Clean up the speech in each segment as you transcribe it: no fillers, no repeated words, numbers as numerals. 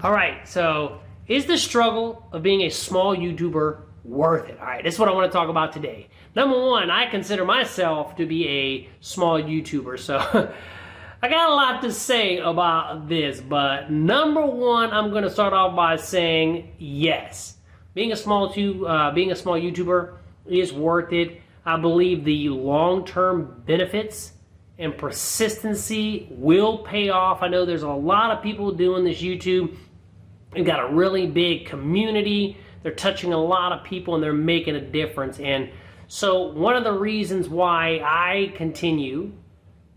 All right, so is the struggle of being a small YouTuber worth it? All right, this is what I want to talk about today. Number one, I consider myself to be a small YouTuber, so I got a lot to say about this, but number one, I'm going to start off by saying yes. Being a small YouTuber is worth it. I believe the long-term benefits and persistency will pay off. I know there's a lot of people doing this YouTube. They've got a really big community. They're touching a lot of people and they're making a difference. And so one of the reasons why I continue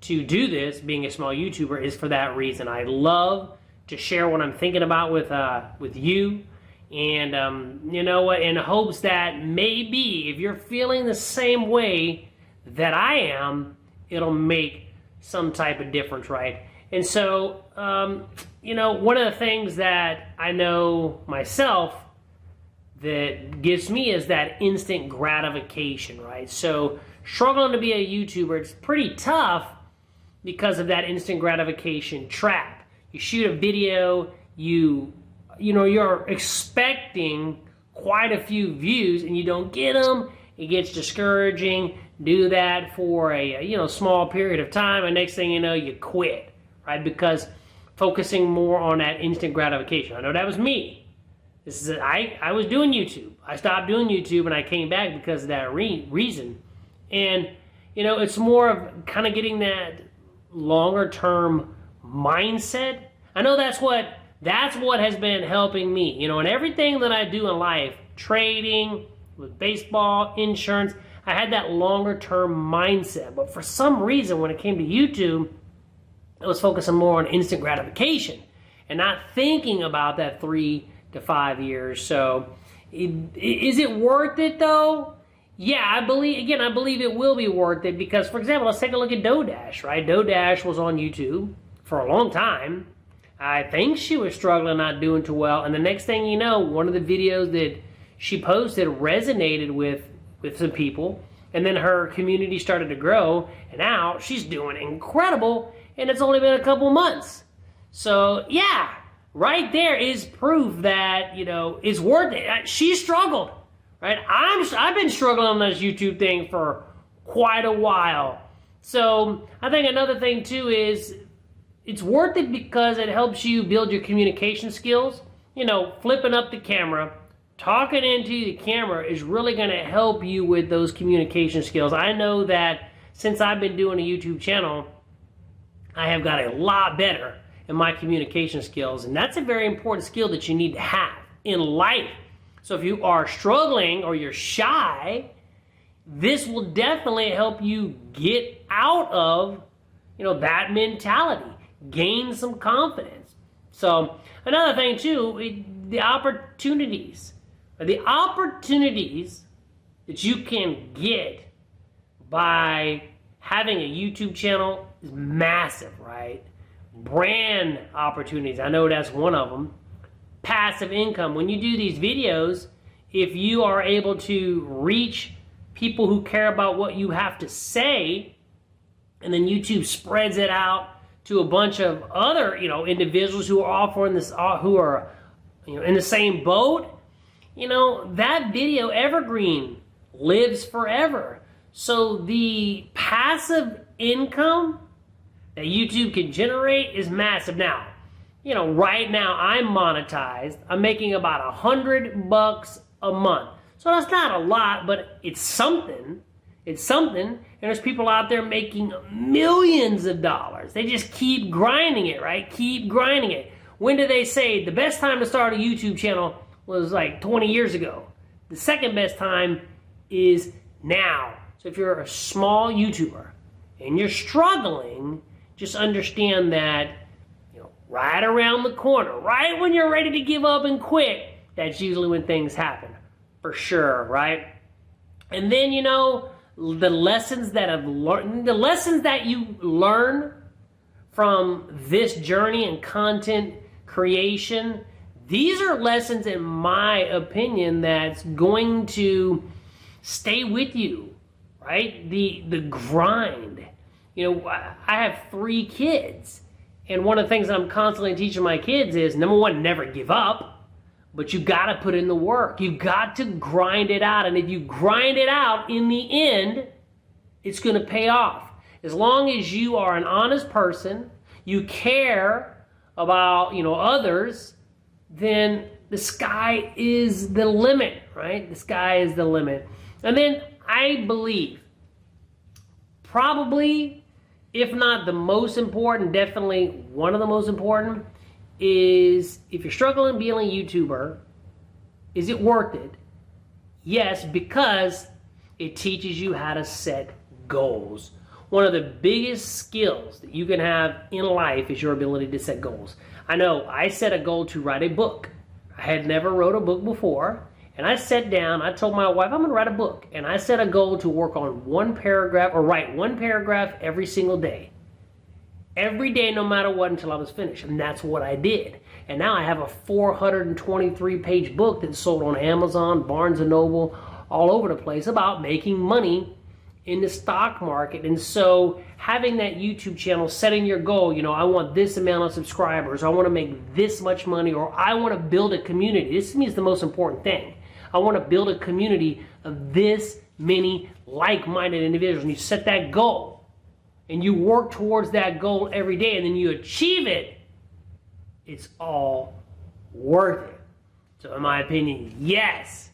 to do this, being a small YouTuber, is for that reason. I love to share what I'm thinking about with you. And you know what, in hopes that maybe if you're feeling the same way that I am, it'll make some type of difference, right? And so, you know, one of the things that I know myself that gives me is that instant gratification, right? So struggling to be a YouTuber, it's pretty tough because of that instant gratification trap. You shoot a video, you know, you're expecting quite a few views and you don't get them. It gets discouraging. Do that for a small period of time, and next thing you know, you quit, right? Because focusing more on that instant gratification. I know that was me. This is I was doing YouTube. I stopped doing YouTube and I came back because of that reason. And you know, it's more of kind of getting that longer term mindset. I know that's what has been helping me. You know, in everything that I do in life, trading, with baseball, insurance, I had that longer term mindset. But for some reason, when it came to YouTube, I was focusing more on instant gratification and not thinking about that 3 to 5 years. So is it worth it though? Yeah, I believe it will be worth it because, for example, let's take a look at DoDash, right? DoDash was on YouTube for a long time. I think she was struggling, not doing too well. And the next thing you know, one of the videos that she posted resonated with some people. And then her community started to grow. And now she's doing incredible. And it's only been a couple months. So, yeah, right there is proof that, you know, it's worth it. She struggled, right? I've been struggling on this YouTube thing for quite a while. So I think another thing, too, is it's worth it because it helps you build your communication skills. You know, flipping up the camera, talking into the camera is really going to help you with those communication skills. I know that since I've been doing a YouTube channel, I have got a lot better in my communication skills. And that's a very important skill that you need to have in life. So if you are struggling or you're shy, this will definitely help you get out of, you know, that mentality. Gain some confidence. So another thing too, the opportunities that you can get by having a YouTube channel is massive, right? Brand opportunities, I know that's one of them. Passive income. When you do these videos, if you are able to reach people who care about what you have to say, and then YouTube spreads it out to a bunch of other, you know, individuals who are offering this, who are, you know, in the same boat, you know, that video evergreen lives forever. So the passive income that YouTube can generate is massive. Now, you know, right now I'm monetized. I'm making about $100 a month. So that's not a lot, but it's something. It's something. And there's people out there making millions of dollars. They just keep grinding it, right? Keep grinding it. When do they say the best time to start a YouTube channel was like 20 years ago? The second best time is now. So if you're a small YouTuber and you're struggling, just understand that, you know, right around the corner, right when you're ready to give up and quit, that's usually when things happen. For sure, right? And then, you know, the lessons that you learn from this journey and content creation, these are lessons, in my opinion, that's going to stay with you, right? The grind. You know, I have 3 kids, And one of the things that I'm constantly teaching my kids is, number one, never give up, but you got to put in the work. You got to grind it out. And if you grind it out, in the end, it's going to pay off. As long as you are an honest person, you care about, others, then the sky is the limit, right? The sky is the limit. And then I believe probably, if not the most important, definitely one of the most important, is if you're struggling being a YouTuber, is it worth it? Yes, because it teaches you how to set goals. One of the biggest skills that you can have in life is your ability to set goals. I know I set a goal to write a book. I had never wrote a book before, and I sat down, I told my wife, I'm going to write a book, and I set a goal to work on one paragraph, or write one paragraph every single day. Every day, no matter what, until I was finished, and that's what I did. And now I have a 423-page book that's sold on Amazon, Barnes & Noble, all over the place, about making money in the stock market. And so having that YouTube channel, setting your goal, I want this amount of subscribers, I want to make this much money, or I want to build a community. This to me is the most important thing. I want to build a community of this many like-minded individuals. And you set that goal and you work towards that goal every day, and then you achieve it, it's all worth it. So in my opinion, yes.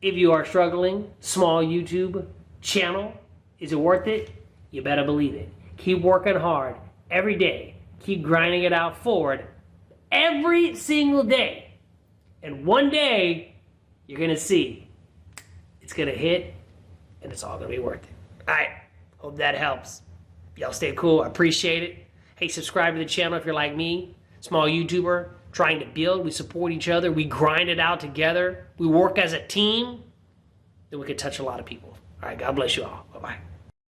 If you are struggling, small YouTube channel, is it worth it? You better believe it. Keep working hard every day. Keep grinding it out forward every single day. And one day, you're going to see it's going to hit, and it's all going to be worth it. All right. Hope that helps. Y'all stay cool. I appreciate it. Hey, subscribe to the channel if you're like me. Small YouTuber, trying to build. We support each other. We grind it out together. We work as a team. Then we can touch a lot of people. All right, God bless you all. Bye-bye.